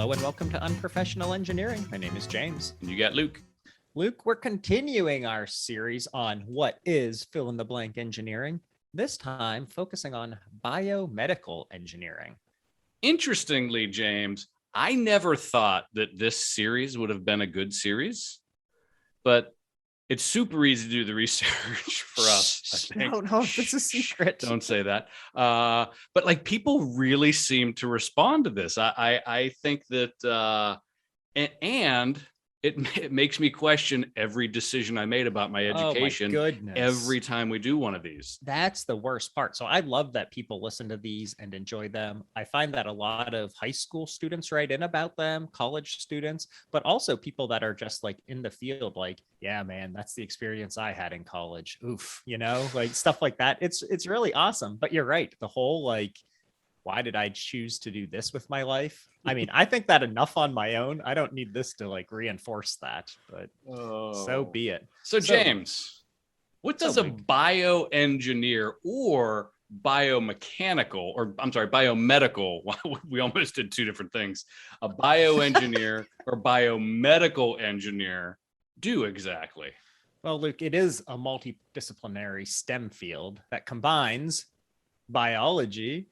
Hello and welcome to Unprofessional Engineering. My name is James. And you got Luke. Luke, we're continuing our series on what is fill-in-the-blank engineering, this time focusing on biomedical engineering. Interestingly, James, I never thought that this series would have been a good series, but it's super easy to do the research for us. I think. No, it's a secret. Don't say that. But like people really seem to respond to this. I think that, and it makes me question every decision I made about my education every time we do one of these. That's the worst part. So I love that people listen to these and enjoy them. I find that a lot of high school students write in about them, college students, but also people that are just like in the field, like, yeah, man, that's the experience I had in college. Oof, like stuff like that. It's really awesome. But you're right. The whole like, why did I choose to do this with my life? I mean, I think that enough on my own. I don't need this to like reinforce that, but so be it. So James, what does a bioengineer or biomechanical, or I'm sorry, biomedical, we almost did two different things, a bioengineer or biomedical engineer do exactly? Well, Luke, it is a multidisciplinary STEM field that combines biology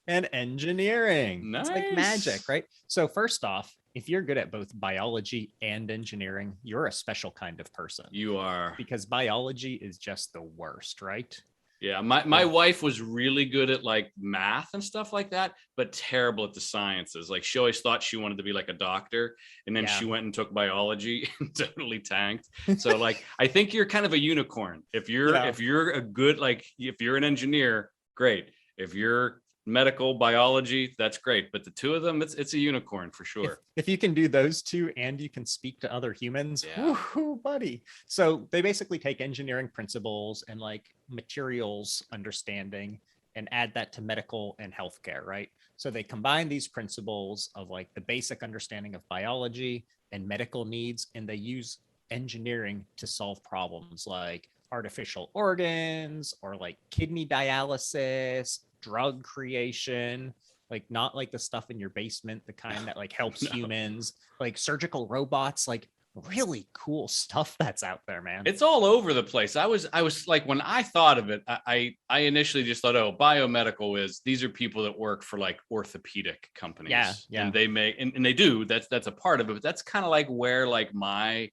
and engineering. Nice. It's like magic, right? So first off, if you're good at both biology and engineering, you're a special kind of person. You are. Because biology is just the worst, right? Yeah, my wife was really good at like math and stuff like that, but terrible at the sciences. Like she always thought she wanted to be like a doctor, and then she went and took biology and totally tanked. So like I think you're kind of a unicorn. If you're a good, like if you're an engineer, great. If you're medical biology, that's great, but the two of them, it's a unicorn for sure. If you can do those two and you can speak to other humans, woohoo, buddy. So they basically take engineering principles and like materials understanding and add that to medical and healthcare, right? So they combine these principles of like the basic understanding of biology and medical needs, and they use engineering to solve problems like artificial organs or like kidney dialysis, drug creation, like not like the stuff in your basement, the kind that like helps humans, like surgical robots, like really cool stuff that's out there, man. It's all over the place. I was like, when I thought of it, I initially just thought, oh, biomedical is, these are people that work for like orthopedic companies. Yeah. And they make, and they do, that's a part of it, but that's kind of like where like my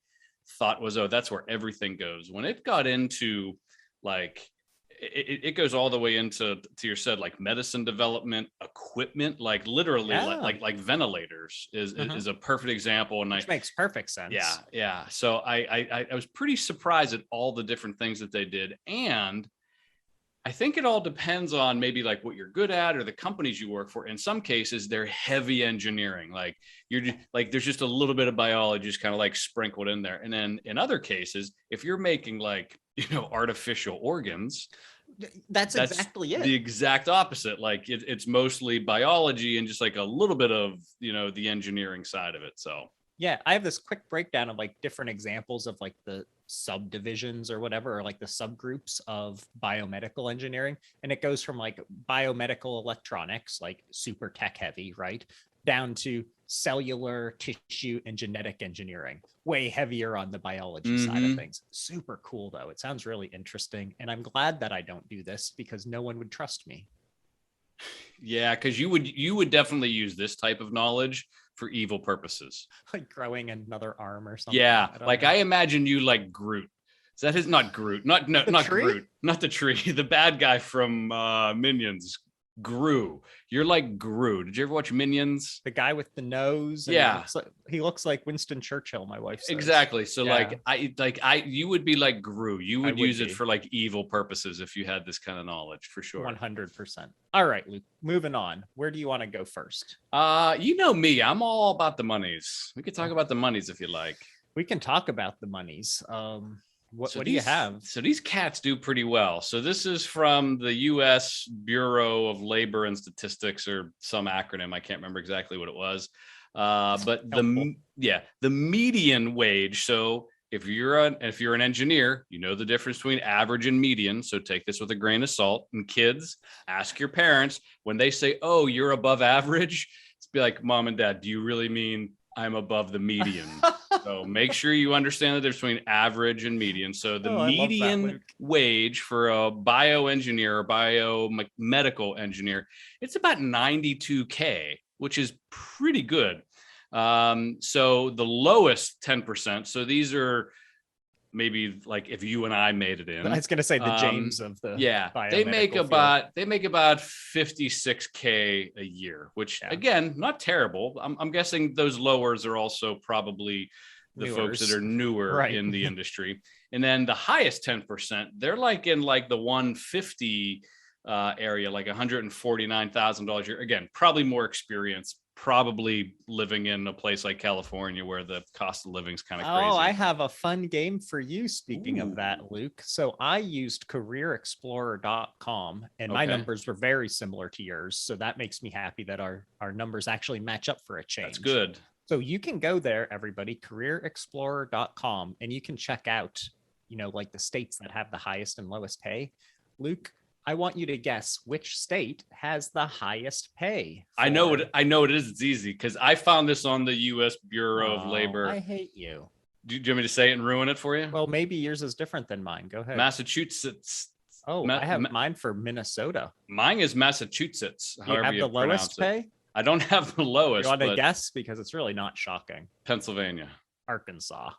thought was, oh, that's where everything goes. When it got into like, it goes all the way into, to your said, like medicine development, equipment, like literally like ventilators is a perfect example. And which makes perfect sense. Yeah. So I was pretty surprised at all the different things that they did. And I think it all depends on maybe like what you're good at or the companies you work for. In some cases, they're heavy engineering. Like you're just, like, there's just a little bit of biology just kind of like sprinkled in there. And then in other cases, if you're making like, artificial organs, that's exactly it. The exact opposite. Like it's mostly biology and just like a little bit of, the engineering side of it. So yeah, I have this quick breakdown of like different examples of like the subdivisions or whatever, or like the subgroups of biomedical engineering. And it goes from like biomedical electronics, like super tech heavy, right? Down to cellular, tissue, and genetic engineering, way heavier on the biology side of things. Super cool though. It sounds really interesting. And I'm glad that I don't do this because no one would trust me. Yeah, because you would definitely use this type of knowledge for evil purposes. Like growing another arm or something. Yeah, I imagine you like Groot. So that is not Groot. Not Groot. Not the tree. The bad guy from Minions. Gru. You're like Gru. Did you ever watch Minions? The guy with the nose. Yeah. He looks like Winston Churchill, my wife says. Exactly. So you would be like Gru. You would use it for like evil purposes if you had this kind of knowledge, for sure. 100%. All right, Luke, moving on. Where do you want to go first? You know me. I'm all about the monies. We could talk about the monies if you like. We can talk about the monies. What do you have? So these cats do pretty well. So this is from the U.S. Bureau of Labor and Statistics, or some acronym. I can't remember exactly what it was. But the median wage. So if you're an engineer, you know the difference between average and median. So take this with a grain of salt. And kids, ask your parents when they say, "Oh, you're above average." It's be like, Mom and Dad, do you really mean I'm above the median? So make sure you understand the difference between average and median. So the median wage for a bioengineer or biomedical engineer, it's about $92K, which is pretty good. So the lowest 10%. So these are maybe like if you and I made it in. I was going to say the James of the they make about 56K a year, which again, not terrible. I'm guessing those lowers are also probably the folks that are newer in the industry. And then the highest 10%, they're like in like the 150 area, like $149,000 a year. Again, probably more experience, probably living in a place like California where the cost of living is kind of crazy. Oh, I have a fun game for you. Speaking of that, Luke. So I used careerexplorer.com and my numbers were very similar to yours. So that makes me happy that our numbers actually match up for a change. That's good. So you can go there, everybody, careerexplorer.com, and you can check out, like the states that have the highest and lowest pay. Luke, I want you to guess which state has the highest pay. I know it is. It's easy because I found this on the U.S. Bureau of Labor. I hate you. Do you want me to say it and ruin it for you? Well, maybe yours is different than mine. Go ahead. Massachusetts. Oh, I have mine for Minnesota. Mine is Massachusetts. You have the lowest pay? I don't have the lowest. You want to guess? Because it's really not shocking. Pennsylvania. Arkansas.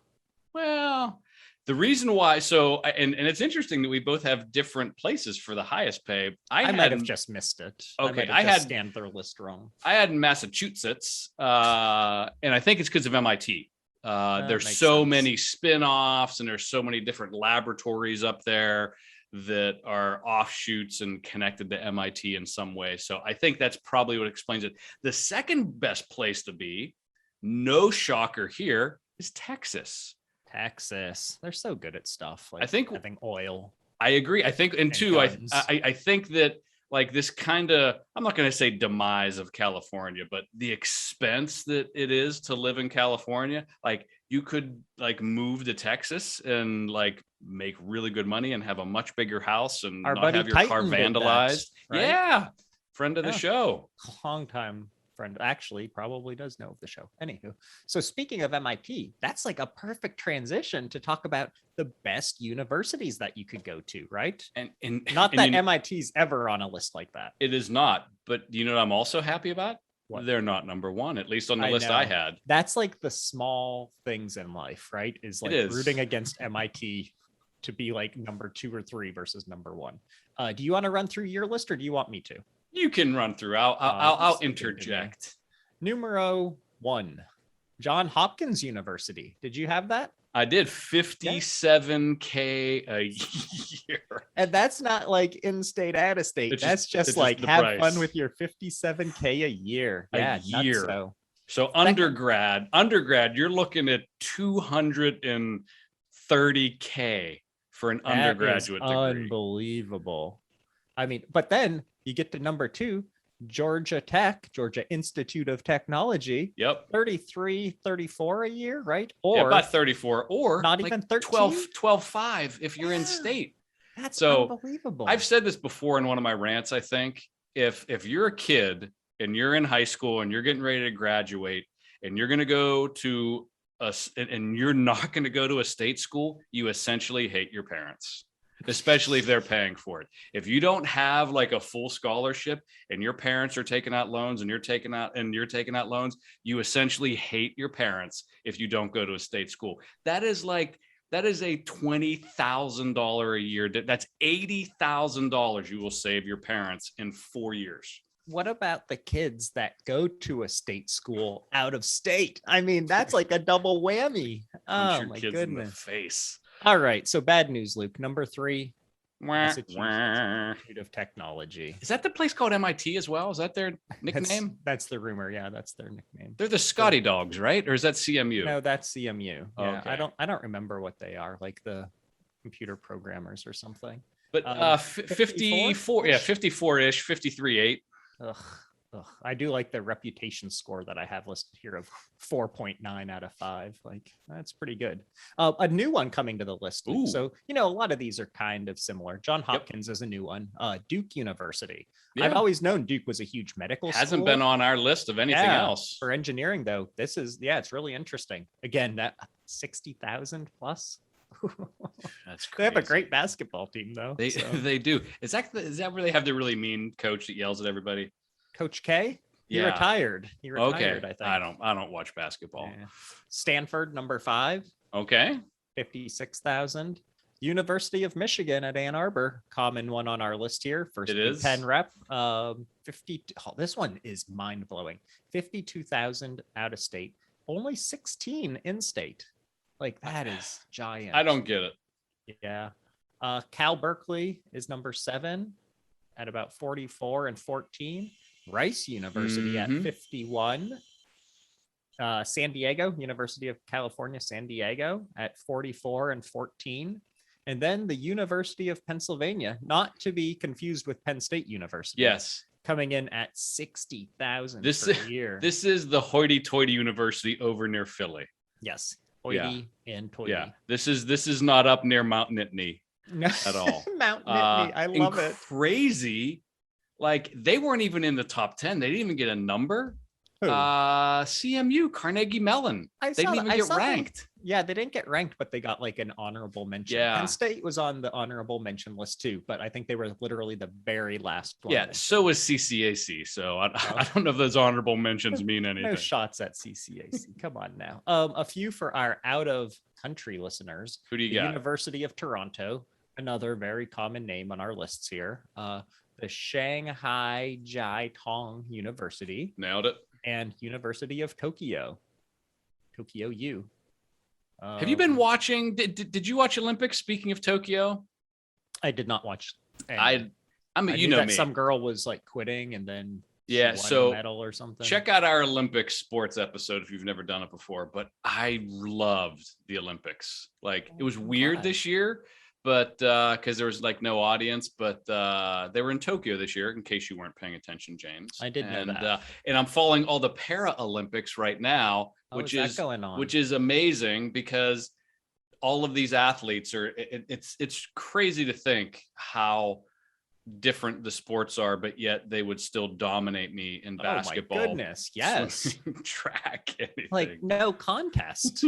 Well, the reason why, and it's interesting that we both have different places for the highest pay. I might have just missed it. Okay, I had scanned their list wrong. I had Massachusetts, and I think it's because of MIT. There's so many spin-offs, and there's so many different laboratories up there that are offshoots and connected to MIT in some way. So I think that's probably what explains it. The second best place to be, no shocker here, is Texas. Texas. They're so good at stuff. Like I think having oil. I agree. I think, and two, I think that like this kind of, I'm not going to say demise of California, but the expense that it is to live in California, like you could like move to Texas and like make really good money and have a much bigger house and not have your car vandalized. Right? Yeah. Friend of the show. Long time friend, actually probably does know of the show. Anywho, so speaking of MIT, that's like a perfect transition to talk about the best universities that you could go to, right? And not that MIT's ever on a list like that. It is not, but you know what I'm also happy about? What? They're not number one, at least on the list I had. That's like the small things in life, right? Is like rooting against MIT to be like number 2 or 3 versus number 1. Do you want to run through your list or do you want me to? You can run through. I'll interject. Numero 1, Johns Hopkins University. Did you have that? I did. $57K a year. And that's not like in-state, out-of-state. That's just like have fun with your $57K a year. A year. So undergrad, you're looking at $230K for an undergraduate degree. Unbelievable. I mean, but then you get to number 2, Georgia Institute of Technology. Yep. 33, 34 a year, right? Or about 34, or not like even 13. 12.5 if you're in state. That's unbelievable. I've said this before in one of my rants. I think if you're a kid and you're in high school and you're getting ready to graduate and you're going to go to and you're not going to go to a state school, you essentially hate your parents. Especially if they're paying for it. If you don't have like a full scholarship and your parents are taking out loans and you're taking out loans, you essentially hate your parents if you don't go to a state school. That is a $20,000 a year. That's $80,000 you will save your parents in 4 years. What about the kids that go to a state school out of state? I mean, that's like a double whammy. Punch your kids in the face. All right, so bad news, Luke. Number 3, Massachusetts Institute of Technology. Is that the place called MIT as well? Is that their nickname? That's the rumor. Yeah, that's their nickname. They're the Scotty Dogs, right? Or is that CMU? No, that's CMU. Yeah, okay. I don't remember what they are, like the computer programmers or something. But 54, 54-ish, 53.8. Ugh. I do like the reputation score that I have listed here of 4.9 out of 5. Like, that's pretty good. A new one coming to the list, Luke. So, a lot of these are kind of similar. John Hopkins is a new one. Duke University. Yeah. I've always known Duke was a huge medical school. Hasn't been on our list of anything else. For engineering, though, this is, it's really interesting. Again, that 60,000 plus. That's crazy. They have a great basketball team, though. They do. Is that where they have the really mean coach that yells at everybody? Coach K? He retired. He retired, I think. I don't watch basketball. Yeah. Stanford, number 5. Okay. 56,000. University of Michigan at Ann Arbor, common one on our list here. First Big Ten rep. 50. This one is mind blowing. 52,000 out of state. Only 16 in state. Like, that is giant. I don't get it. Yeah. Cal Berkeley is number 7 at about 44 and 14. Rice University at 51. San Diego, University of California, San Diego at 44 and 14. And then the University of Pennsylvania, not to be confused with Penn State University. Yes. Coming in at 60,000 per year. This is the hoity-toity university over near Philly. Yes. Hoity and toity. Yeah. This is not up near Mount Nittany at all. Mount Nittany. I love it. Crazy. Like, they weren't even in the top 10. They didn't even get a number. Who? CMU, Carnegie Mellon. They didn't even get ranked. Yeah, they didn't get ranked, but they got like an honorable mention. Yeah. Penn State was on the honorable mention list too, but I think they were literally the very last one. Yeah, so was CCAC. So I don't know if those honorable mentions mean anything. No shots at CCAC. Come on now. A few for our out of country listeners. Who do you got? University of Toronto, another very common name on our lists here. The Shanghai Jiaotong University. Nailed it. And University of Tokyo U. Have you been watching? Did you watch Olympics? Speaking of Tokyo, I did not watch. I mean, you know me. Some girl was like quitting and then won a medal or something. Check out our Olympic sports episode if you've never done it before. But I loved the Olympics. Like, it was weird this year, but because there was like no audience, but they were in Tokyo this year, in case you weren't paying attention, James. I did know that. And I'm following all the Paralympics right now, which is amazing, because all of these athletes are, it's crazy to think how different the sports are, but yet they would still dominate me in basketball. Oh my goodness, yes. Track, anything. Like, no contest.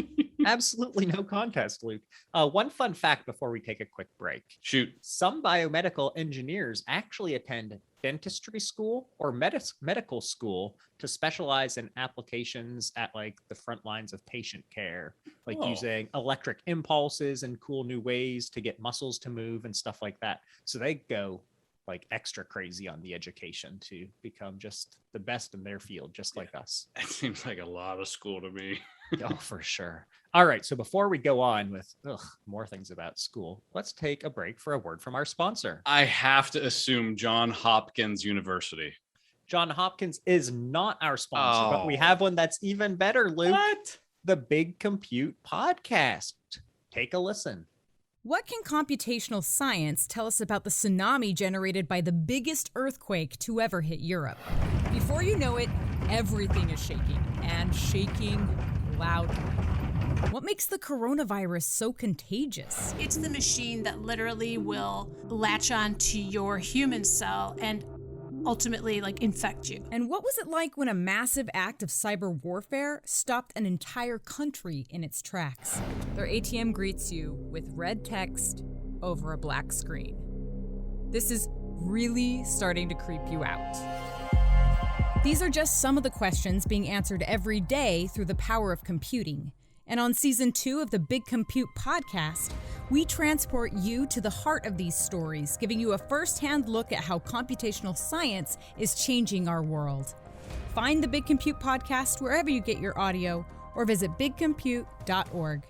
Absolutely no contest, Luke. One fun fact before we take a quick break. Shoot. Some biomedical engineers actually attend dentistry school or medical school to specialize in applications at like the front lines of patient care, like using electric impulses and cool new ways to get muscles to move and stuff like that. So they go like extra crazy on the education to become just the best in their field, just like us. It seems like a lot of school to me. Oh, for sure. All right. So before we go on with more things about school, let's take a break for a word from our sponsor. I have to assume John Hopkins University. John Hopkins is not our sponsor, but we have one that's even better, Luke. What? The Big Compute Podcast. Take a listen. What can computational science tell us about the tsunami generated by the biggest earthquake to ever hit Europe? Before you know it, everything is shaking, and shaking loudly. What makes the coronavirus so contagious? It's the machine that literally will latch on to your human cell and ultimately infect you. And what was it like when a massive act of cyber warfare stopped an entire country in its tracks? Their ATM greets you with red text over a black screen. This is really starting to creep you out. These are just some of the questions being answered every day through the power of computing. And on Season 2 of the Big Compute Podcast, we transport you to the heart of these stories, giving you a first-hand look at how computational science is changing our world. Find the Big Compute Podcast wherever you get your audio, or visit bigcompute.org.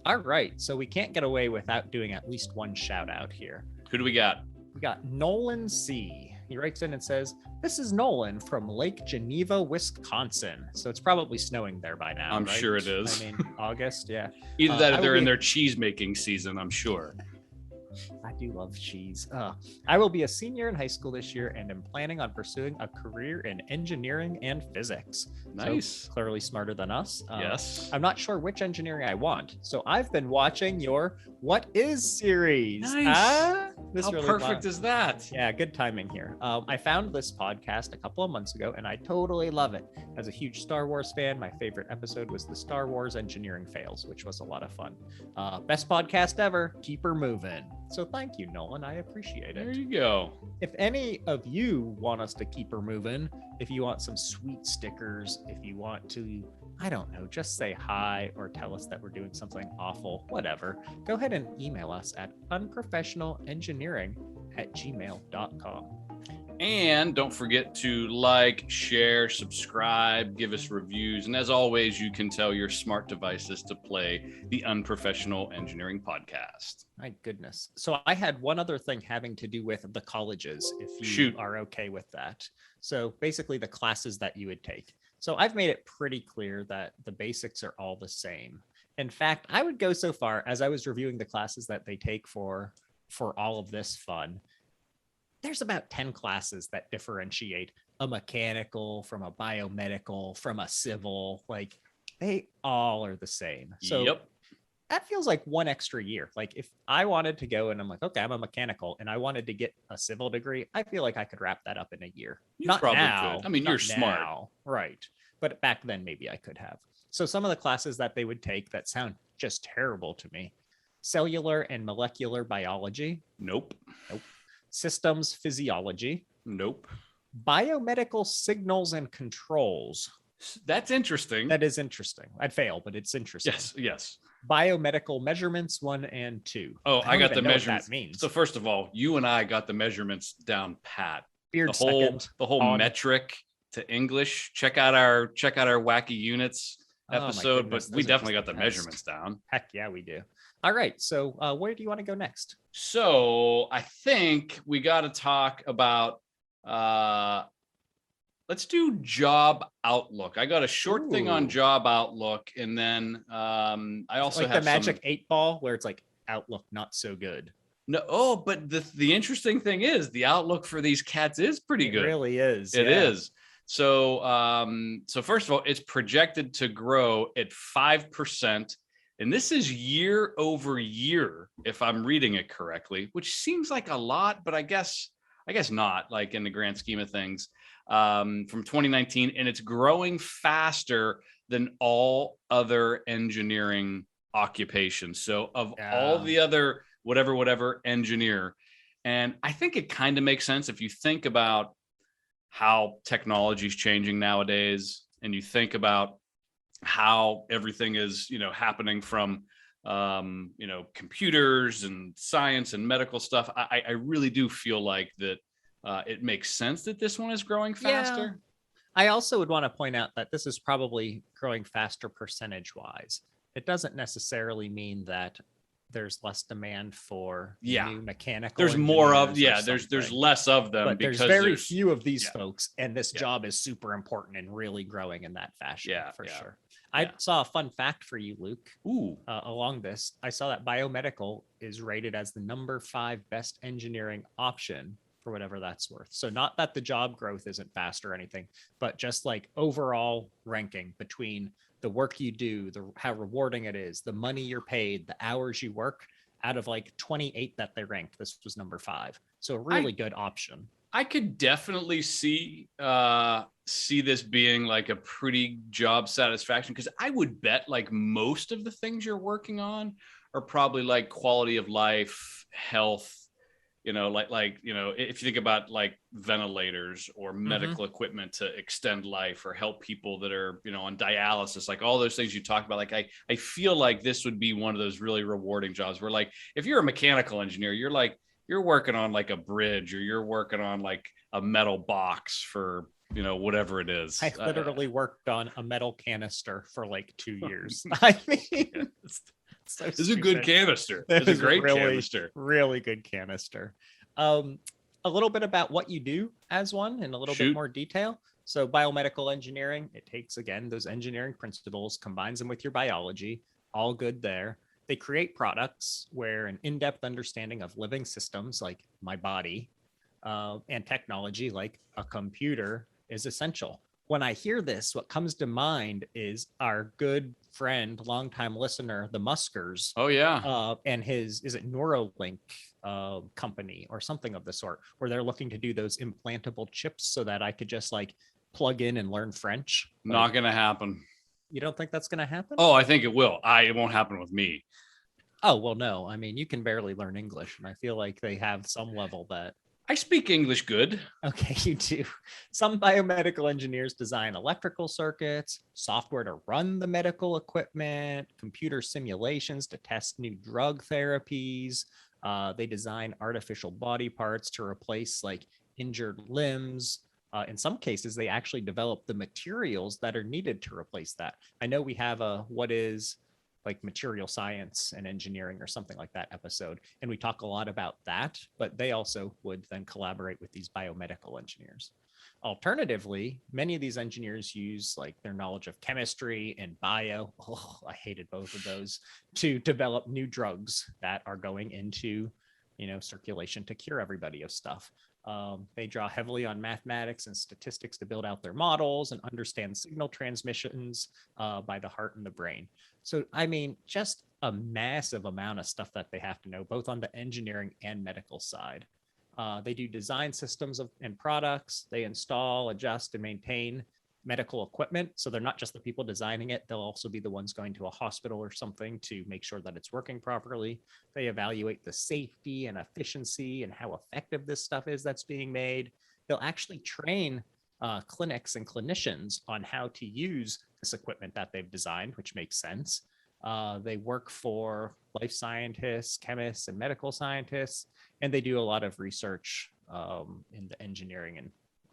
All right, so we can't get away without doing at least one shout out here. Who do we got? We got Nolan C. He writes in and says, "This is Nolan from Lake Geneva, Wisconsin." So it's probably snowing there by now. I'm right? sure it is. I mean, August, yeah. Either that or they're in their cheese making season, I'm sure. I do love cheese. I will be a senior in high school this year and am planning on pursuing a career in engineering and physics. Nice. So clearly smarter than us. Yes. I'm not sure which engineering I want. So I've been watching your What Is series. Nice. This How really perfect is that? Yeah, good timing here. I found this podcast a couple of months ago and I totally love it. As a huge Star Wars fan, my favorite episode was the Star Wars Engineering Fails, which was a lot of fun. Best podcast ever. Keep her moving. So thank you, Nolan. I appreciate it. There you go. If any of you want us to keep her moving, if you want some sweet stickers, if you want to, I don't know, just say hi or tell us that we're doing something awful, whatever, go ahead and email us at unprofessionalengineering@gmail.com. And don't forget to like, share, subscribe, give us reviews. And as always, you can tell your smart devices to play the Unprofessional Engineering Podcast. My goodness. So I had one other thing having to do with the colleges, if you Shoot. are okay with that. So basically the classes that you would take. So I've made it pretty clear that the basics are all the same. In fact, I would go so far as I was reviewing the classes that they take for all of this fun. There's about 10 classes that differentiate a mechanical from a biomedical from a civil. Like they all are the same. So Yep. that feels like one extra year. Like if I wanted to go and I'm like, okay, I'm a mechanical and I wanted to get a civil degree, I feel like I could wrap that up in a year. You Not probably now. could. I mean, not you're smart. now, right? But back then, maybe I could have. So some of the classes that they would take that sound just terrible to me: cellular and molecular biology, Nope. systems physiology, Nope. biomedical signals and controls. That's interesting. That is interesting. I'd fail, but it's interesting. Yes. Biomedical measurements 1 and 2. Oh, I don't got even the know what measurements. that means. So first of all, you and I got the measurements down pat. Beard The whole second the whole on- metric to English. Check out our wacky units Oh my episode, goodness, but we those are definitely just got the the best. measurements down. Heck yeah, we do. All right. So where do you want to go next? So I think we got to talk about let's do job outlook. I got a short thing on Ooh. job outlook, and then I also Like have the magic some, 8-ball where it's like outlook not so good. no. Oh, but the interesting thing is the outlook for these cats is pretty It good. really is. It yeah. is. So so first of all, it's projected to grow at 5%. And this is year over year, if I'm reading it correctly, which seems like a lot, but I guess not, like in the grand scheme of things, from 2019. And it's growing faster than all other engineering occupations. So of all Yeah. the other whatever engineer. And I think it kind of makes sense if you think about how technology is changing nowadays, and you think about how everything is, happening from, computers and science and medical stuff. I really do feel like that it makes sense that this one is growing faster. I also would want to point out that this is probably growing faster percentage wise. It doesn't necessarily mean that there's less demand for new mechanical. There's more of, engineers or there's something. less of them, But because there's very few of these yeah. folks, and this Yeah. job is super important and really growing in that fashion. Yeah, for yeah. sure. I Yeah. saw a fun fact for you, Luke. Ooh, Along this, I saw that biomedical is rated as the number 5 best engineering option for whatever that's worth. So not that the job growth isn't fast or anything, but just like overall ranking between the work you do, how rewarding it is, the money you're paid, the hours you work. Out of like 28 that they ranked, this was number 5. So a really good option. I could definitely see this being like a pretty job satisfaction, because I would bet like most of the things you're working on are probably like quality of life, health, if you think about like ventilators or medical equipment to extend life or help people that are, on dialysis, like all those things you talked about. Like I feel like this would be one of those really rewarding jobs where, like, if you're a mechanical engineer, you're working on like a bridge, or you're working on like a metal box for, whatever it is. I literally worked on a metal canister for like 2 years. I mean, so this is a good stupid. canister. It It's a was great really, canister. Really good canister. A little bit about what you do as one in a little Shoot. bit more detail. So biomedical engineering, it takes, again, those engineering principles, combines them with your biology, all good there. they create products where an in-depth understanding of living systems like my body and technology like a computer is essential. When I hear this, what comes to mind is our good friend, longtime listener, the Muskers. Oh yeah. And is it Neuralink company or something of the sort, where they're looking to do those implantable chips so that I could just like plug in and learn French. Not gonna happen. You don't think that's gonna happen? Oh, I think it will. It won't happen with me. Oh, well, no. I mean, you can barely learn English, and I feel like they have some level that. I speak English good. Okay, you do. Some biomedical engineers design electrical circuits, software to run the medical equipment, computer simulations to test new drug therapies. They design artificial body parts to replace like injured limbs. In some cases, they actually develop the materials that are needed to replace that. I know we have a what is like material science and engineering or something like that episode. And we talk a lot about that, but they also would then collaborate with these biomedical engineers. Alternatively, many of these engineers use like their knowledge of chemistry and bio. Oh, I hated both of those to develop new drugs that are going into, circulation to cure everybody of stuff. They draw heavily on mathematics and statistics to build out their models and understand signal transmissions by the heart and the brain. So, I mean, just a massive amount of stuff that they have to know, both on the engineering and medical side. They do design systems and products. They install, adjust, and maintain medical equipment. So they're not just the people designing it. They'll also be the ones going to a hospital or something to make sure that it's working properly. They evaluate the safety and efficiency and how effective this stuff is that's being made. They'll actually train clinics and clinicians on how to use this equipment that they've designed, which makes sense. They work for life scientists, chemists, and medical scientists, and they do a lot of research in the engineering and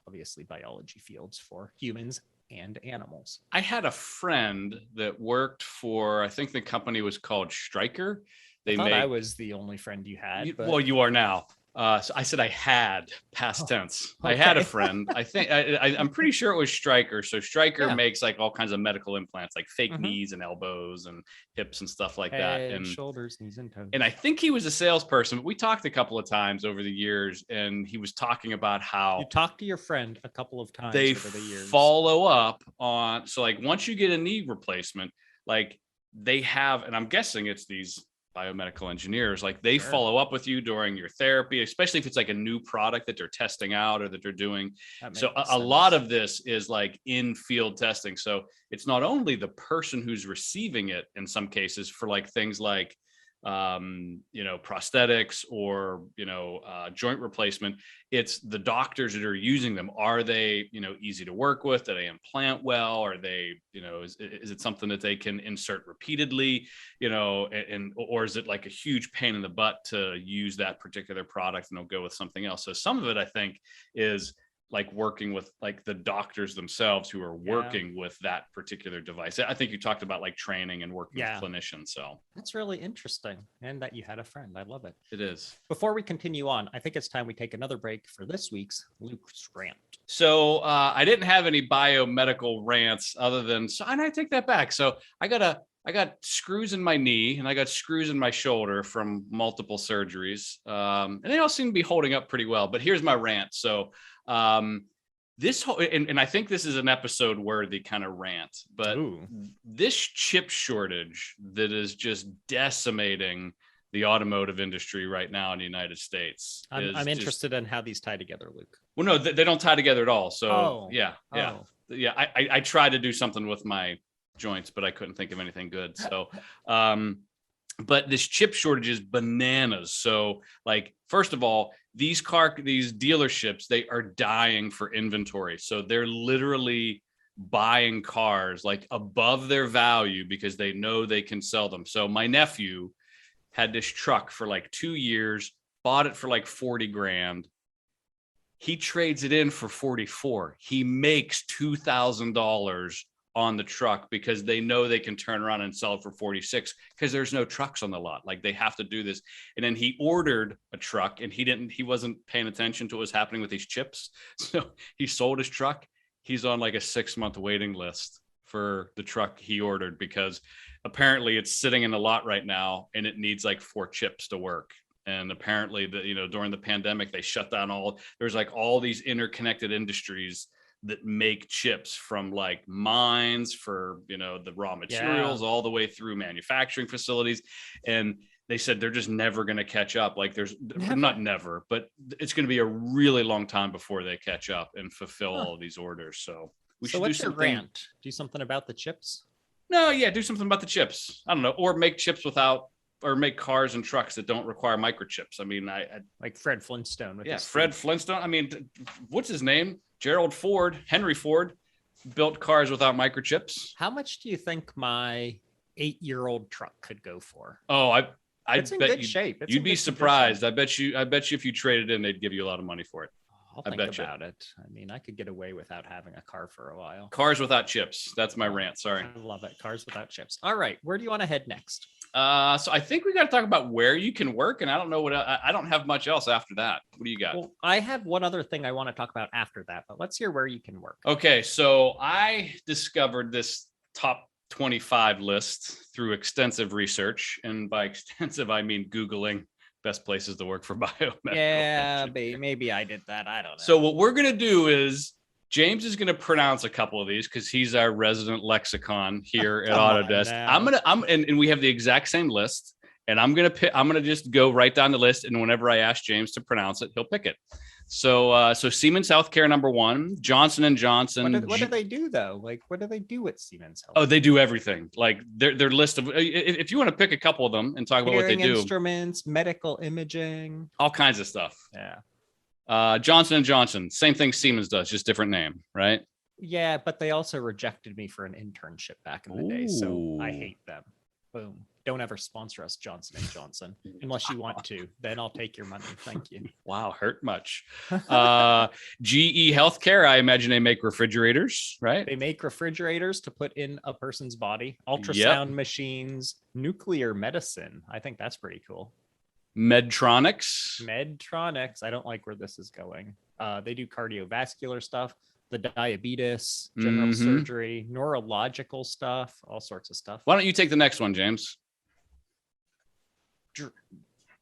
obviously biology fields for humans and animals. I had a friend that worked for, I think the company was called Stryker. I was the only friend you had. Well, you are now. So I said I had, past tense. Okay. I had a friend. I think I'm pretty sure it was Stryker. So Stryker makes like all kinds of medical implants, like fake knees and elbows and hips and stuff like that, and shoulders, knees, and toes. And I think he was a salesperson. But we talked a couple of times over the years, and he was talking about how you talked to your friend a couple of times they over the years. Follow up on. So like once you get a knee replacement, like they have, and I'm guessing it's these biomedical engineers, like they follow up with you during your therapy, especially if it's like a new product that they're testing out or that they're doing. So a lot of this is like in field testing. So it's not only the person who's receiving it in some cases for like things like prosthetics or joint replacement. It's the doctors that are using them. Are they easy to work with? Do they implant well? Are they is it something that they can insert repeatedly? Or is it like a huge pain in the butt to use that particular product and they'll go with something else? So some of it I think is like working with like the doctors themselves who are working with that particular device. I think you talked about like training and working with clinicians. So that's really interesting. And that you had a friend. I love it. It is. Before we continue on, I think it's time we take another break for this week's Luke's Rant. So I didn't have any biomedical rants other than, and I take that back. So I got screws in my knee and I got screws in my shoulder from multiple surgeries. And they all seem to be holding up pretty well, but here's my rant. So this whole, and I think this is an episode worthy kind of rant, but this chip shortage that is just decimating the automotive industry right now in the United States. I'm interested in how these tie together, Luke. Well, no, they don't tie together at all. So I tried to do something with my joints, but I couldn't think of anything good. So, but this chip shortage is bananas. So like, first of all, these dealerships, they are dying for inventory. So they're literally buying cars like above their value because they know they can sell them. So my nephew had this truck for like 2 years, bought it for like 40 grand. He trades it in for 44. He makes $2,000 on the truck because they know they can turn around and sell it for 46 because there's no trucks on the lot. Like they have to do this. And then he ordered a truck and he wasn't paying attention to what was happening with these chips. So he sold his truck. He's on like a 6-month waiting list for the truck he ordered because apparently it's sitting in a lot right now and it needs like 4 chips to work. And apparently during the pandemic, they shut down there's like all these interconnected industries that make chips from like mines for, the raw materials all the way through manufacturing facilities. And they said they're just never going to catch up. Like not never, but it's going to be a really long time before they catch up and fulfill all these orders. So we should do something. Rant? Do something about the chips? No, yeah, do something about the chips. I don't know, or make chips or make cars and trucks that don't require microchips. I mean, I like Fred Flintstone. Fred Flintstone. I mean, what's his name? Henry Ford built cars without microchips. How much do you think my 8-year-old truck could go for? Oh, I it's in bet good shape. You'd be surprised. I bet you if you traded in, they'd give you a lot of money for it. I'll think about it. I mean, I could get away without having a car for a while. Cars without chips. That's my rant. Sorry. I love it. Cars without chips. All right. Where do you want to head next? So I think we got to talk about where you can work. And I don't know I don't have much else after that. What do you got? Well, I have one other thing I want to talk about after that, but let's hear where you can work. Okay. So I discovered this top 25 list through extensive research. And by extensive, I mean Googling best places to work for biomedical. Yeah, maybe I did that. I don't know. So what we're going to do is James is going to pronounce a couple of these because he's our resident lexicon here at Autodesk. And we have the exact same list. And I'm going to just go right down the list. And whenever I ask James to pronounce it, he'll pick it. So Siemens Healthcare, number 1, Johnson & Johnson. What do they do though? Like, what do they do at Siemens Health? Oh, they do everything. Like their list of, if you want to pick a couple of them and talk about what they do. Instruments, medical imaging, all kinds of stuff. Yeah. Johnson & Johnson, same thing Siemens does, just different name, right? Yeah, but they also rejected me for an internship back in the day, so I hate them. Boom. Don't ever sponsor us, Johnson & Johnson, unless you want to. Then I'll take your money. Thank you. Wow, hurt much. GE Healthcare, I imagine they make refrigerators, right? They make refrigerators to put in a person's body, ultrasound machines, nuclear medicine. I think that's pretty cool. Medtronics. I don't like where this is going. They do cardiovascular stuff, the diabetes, general surgery, neurological stuff, all sorts of stuff. Why don't you take the next one, James?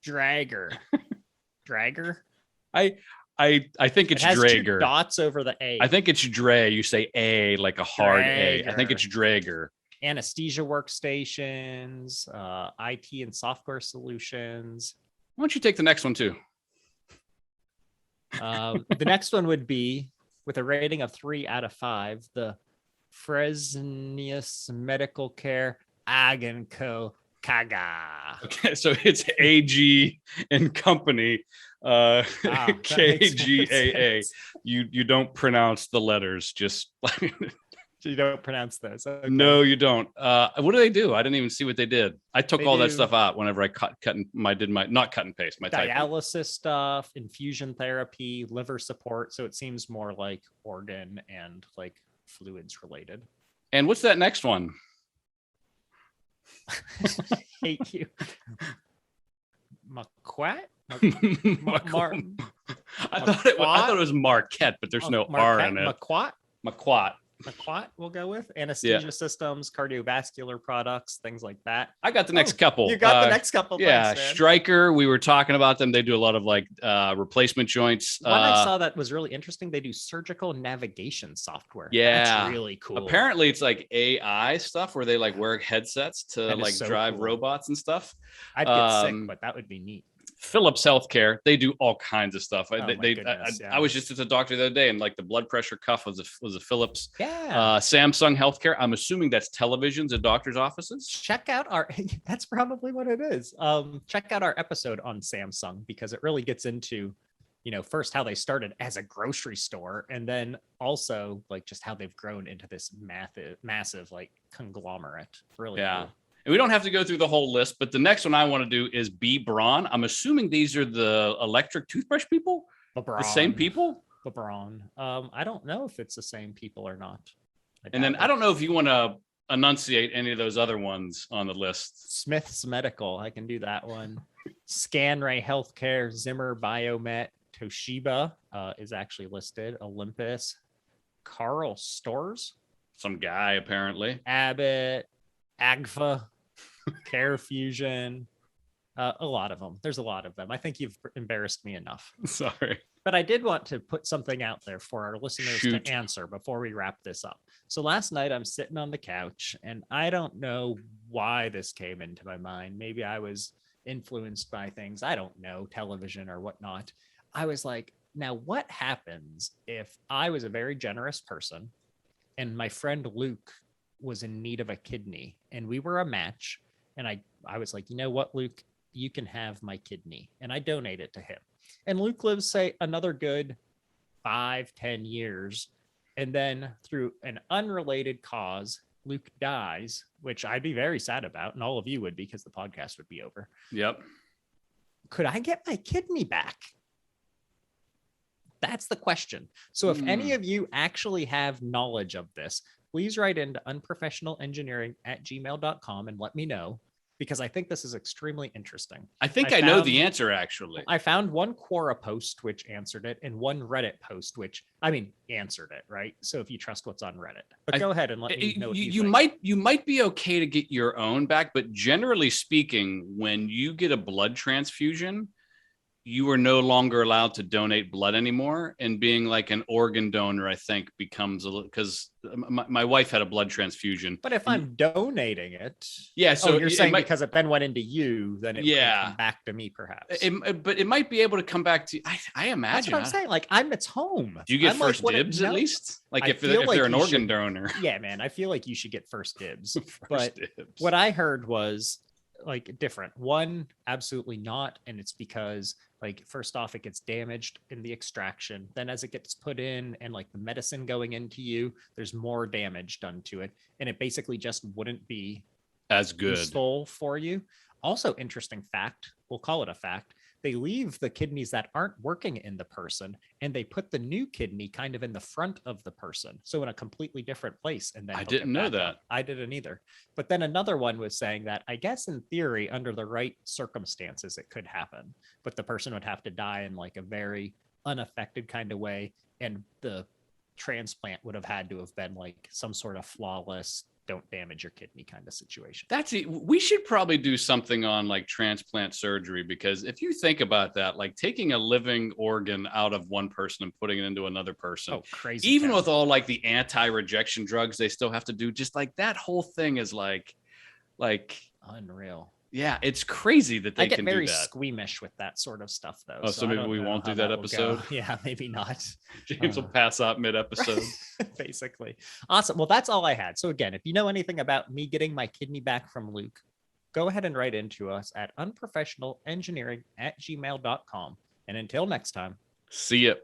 Dragger. I think it's Drager. 2 dots over the A. I think it's Dre. You say A like a hard Drager. A. I think it's Drager. Anesthesia workstations, IT and software solutions. Why don't you take the next one too? The next one would be, with a rating of 3 out of 5, the Fresenius Medical Care Ag & Co. Kaga. Okay, so it's AG and Company, KGAA. You don't pronounce the letters, just you don't pronounce those. Okay. No, you don't. What do they do? I didn't even see what they did. I took all that stuff out whenever I did my not cut and paste, my dialysis typing. stuff, infusion therapy, liver support. So it seems more like organ and like fluids related. And what's that next one? Hate you. Maquat? I thought it was Marquette, but there's no R in it. Maquat. We'll go with anesthesia systems, cardiovascular products, things like that. I got the next couple. You got the next couple. Yeah, thanks, Stryker. We were talking about them. They do a lot of like replacement joints. One I saw that was really interesting. They do surgical navigation software. Yeah, that's really cool. Apparently, it's like AI stuff where they like wear headsets to like drive robots and stuff. I'd get sick, but that would be neat. Philips Healthcare, they do all kinds of stuff. I was just at the doctor the other day, and like the blood pressure cuff was a Philips. Yeah. Samsung Healthcare. I'm assuming that's televisions at doctors' offices. Check out that's probably what it is. Check out our episode on Samsung, because it really gets into, first how they started as a grocery store, and then also like just how they've grown into this massive like conglomerate. Really cool. And we don't have to go through the whole list, but the next one I want to do is B. Braun. I'm assuming these are the electric toothbrush people? The same people? LeBron. I don't know if it's the same people or not. And then I don't know if you want to enunciate any of those other ones on the list. Smith's Medical. I can do that one. Scanray Healthcare, Zimmer Biomet, Toshiba is actually listed. Olympus, Carl Stores. Some guy, apparently. Abbott, Agfa, Care Fusion, a lot of them. There's a lot of them. I think you've embarrassed me enough. Sorry. But I did want to put something out there for our listeners Shoot. to answer before we wrap this up. So last night I'm sitting on the couch and I don't know why this came into my mind. Maybe I was influenced by things, I don't know, television or whatnot. I was like, now what happens if I was a very generous person and my friend Luke was in need of a kidney and we were a match, and I was like, you know what, Luke, you can have my kidney, and I donate it to him. And Luke lives, say, another good 5-10 years. And then through an unrelated cause, Luke dies, which I'd be very sad about. And all of you would, because the podcast would be over. Yep. Could I get my kidney back? That's the question. So if any of you actually have knowledge of this, please write into unprofessionalengineering@gmail.com and let me know, because I think this is extremely interesting. I think I know the answer, actually. I found one Quora post which answered it and one Reddit post which, answered it, right? So if you trust what's on Reddit. But go ahead and let me know what you think. You might be okay to get your own back, but generally speaking, when you get a blood transfusion, you are no longer allowed to donate blood anymore. And being like an organ donor, I think, becomes a little, because my wife had a blood transfusion. But if I'm donating it, yeah. So you're saying because it then went into you, then it would come back to me, perhaps. But it might be able to come back to. I imagine. That's what I'm saying. Like, it's home. Do you get I'm first like, dibs at least? Like if they're an organ donor. Yeah, man. I feel like you should get first dibs. First dibs. Dibs. What I heard was like different. One, absolutely not. And it's because, like, first off, it gets damaged in the extraction. Then as it gets put in and like the medicine going into you, there's more damage done to it. And it basically just wouldn't be as good useful for you. Also, interesting fact, we'll call it a fact. They leave the kidneys that aren't working in the person and they put the new kidney kind of in the front of the person. So in a completely different place. And then I didn't know that. I didn't either. But then another one was saying that I guess in theory, under the right circumstances, it could happen, but the person would have to die in like a very unaffected kind of way. And the transplant would have had to have been like some sort of flawless, don't damage your kidney kind of situation. That's it. We should probably do something on like transplant surgery, because if you think about that, like taking a living organ out of one person and putting it into another person, crazy. Even with all like the anti-rejection drugs they still have to do, just like that whole thing is like unreal. Yeah, it's crazy that they can do that. I get very squeamish with that sort of stuff, though. Oh, so maybe we won't do that episode? Yeah, maybe not. James will pass out mid-episode. Basically. Awesome. Well, that's all I had. So again, if you know anything about me getting my kidney back from Luke, go ahead and write into us at unprofessionalengineering@gmail.com. And until next time. See ya.